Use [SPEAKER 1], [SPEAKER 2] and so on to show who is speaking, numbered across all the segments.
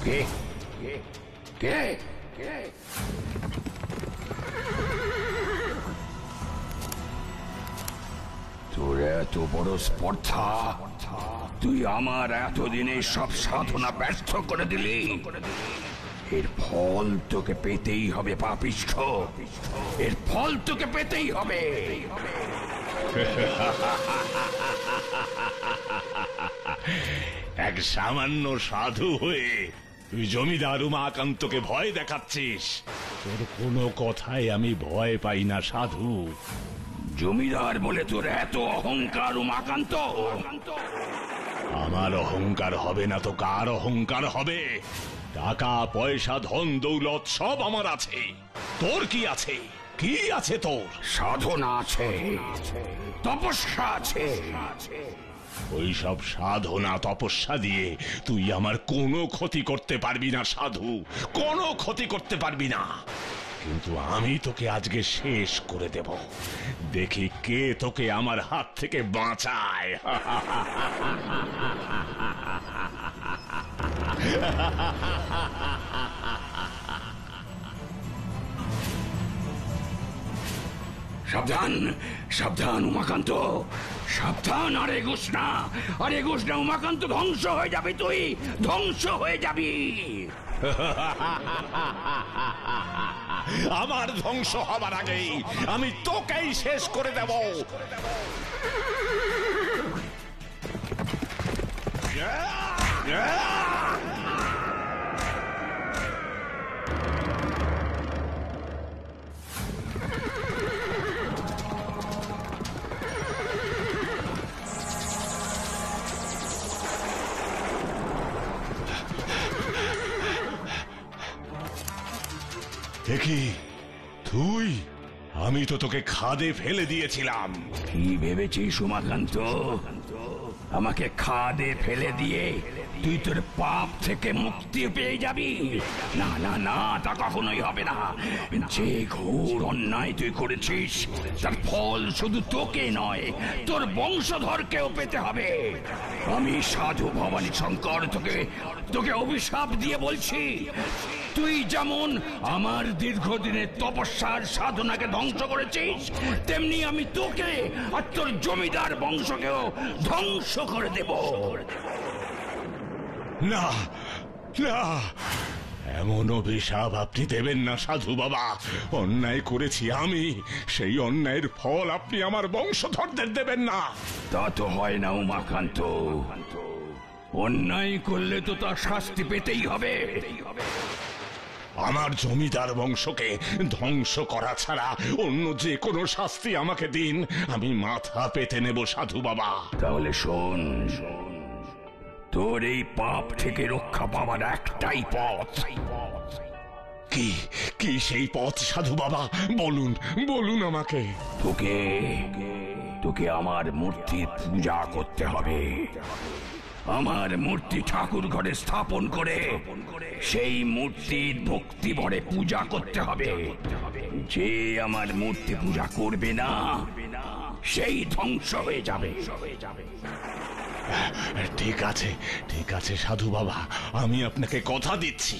[SPEAKER 1] কে কে কে তোর এত বড় স্পর্ধা, তুই আমার এতদিনের সব সাধনা ব্যর্থ করে দিলি। এর ফল তোকে পেতেই হবে পাপিষ্ঠ, এর ফল তোকে পেতেই হবে।
[SPEAKER 2] এক সামান্য সাধু হয়ে তুই জমিদার উমাকান্তকে ভয় দেখাচ্ছিস? তোর কোনো কথায় আমি ভয় পাই না সাধু।
[SPEAKER 1] জমিদার বলে তোর এত অহংকার উমাকান্ত?
[SPEAKER 2] আমার অহংকার হবে না তো কার অহংকার হবে? টাকা পয়সা ধন দৌলত সব আমার আছে, তোর কি আছে? কি আছে তোর?
[SPEAKER 1] সাধনা আছে, তপস্যা আছে।
[SPEAKER 2] ওই সব সাধনা তপস্যা দিয়ে তুই আমার কোনো ক্ষতি করতে পারবি না সাধু, কোনো ক্ষতি করতে পারবি না। কিন্তু আমি তোকে আজকে শেষ করে দেব, দেখি কে তোকে আমার হাত থেকে বাঁচায়।
[SPEAKER 1] সাবধান সাবধান উমাকান্ত, সাবধান। আর এগোস না, আর এগোস না উমাকান্ত, ধ্বংস হয়ে যাবি, তুই ধ্বংস হয়ে যাবি।
[SPEAKER 2] আমার ধ্বংস হবার আগেই আমি তোকেই শেষ করে দেব। দেখি তুই, আমি তো তোকে খাদে ফেলে দিয়েছিলাম।
[SPEAKER 1] কি ভেবেছিস উমাকান্ত? আমাকে খাদে ফেলে দিয়ে তুই তোর পাপ থেকে মুক্তি পেয়ে যাবি? না না না, তা কখনোই হবে না। যে ঘোর অন্যায় তুই করেছিস তার ফল শুধু তোকে নয়, তোর বংশধরকেও পেতে হবে। আমি সাধু ভবানী শঙ্কর তোকে অভিশাপ দিয়ে বলছি, তুই যেমন আমার দীর্ঘদিনের তপস্যার সাধনাকে ধ্বংস করেছিস, তেমনি আমি তোকে আর তোর জমিদার বংশকেও ধ্বংস করে দেব।
[SPEAKER 2] না না, এমন অভিশাপ আপনি দেবেন না সাধু বাবা। অন্যায় করেছি আমি, সেই অন্যায়ের ফল আপনি আমার বংশধরদের দেবেন না।
[SPEAKER 1] তা তো হয় না উমাকান্ত, অন্যায় করলে তো তার শাস্তি পেতেই হবে।
[SPEAKER 2] আমার জমিদার বংশকে ধ্বংস করা ছাড়া অন্য যে কোনো শাস্তি আমাকে দিন, আমি মাথা পেতে নেব সাধু বাবা।
[SPEAKER 1] তাহলে শোন, তোর এই পাপ থেকে রক্ষা পাওয়ার একটাই পথ।
[SPEAKER 2] কি কি সেই পথ সাধু বাবা? বলুন বলুন আমাকে।
[SPEAKER 1] তোকে আমার মূর্তির পূজা করতে হবে। আমার মূর্তি ঠাকুর ঘরে স্থাপন করে সেই মূর্তির ভক্তি ভরে পূজা করতে হবে। যে আমার মূর্তি পূজা করবে না, সেই ধ্বংস হয়ে যাবে।
[SPEAKER 2] ঠিক আছে ঠিক আছে সাধু বাবা, আমি আপনাকে কথা দিচ্ছি,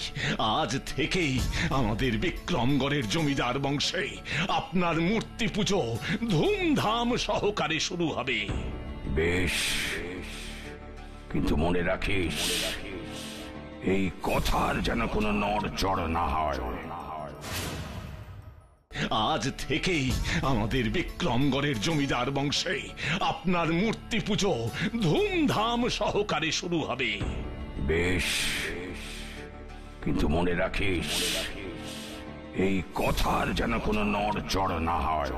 [SPEAKER 2] আজ থেকেই আমাদের বিক্রমগড়ের জমিদার বংশে আপনার মূর্তি পুজো ধুমধাম সহকারে শুরু হবে।
[SPEAKER 1] বেশ, কিন্তু মনে রাখিস, এই কথার যেন কোনো নড়চড় না হয়।
[SPEAKER 2] আজ থেকেই আমাদের বিক্রমগড়ের জমিদার বংশে আপনার মূর্তি পুজো ধুমধাম সহকারে শুরু হবে।
[SPEAKER 1] বেশ, কিন্তু মনে রাখিস, এই কথার যেন কোনো নড়চড় না হয়।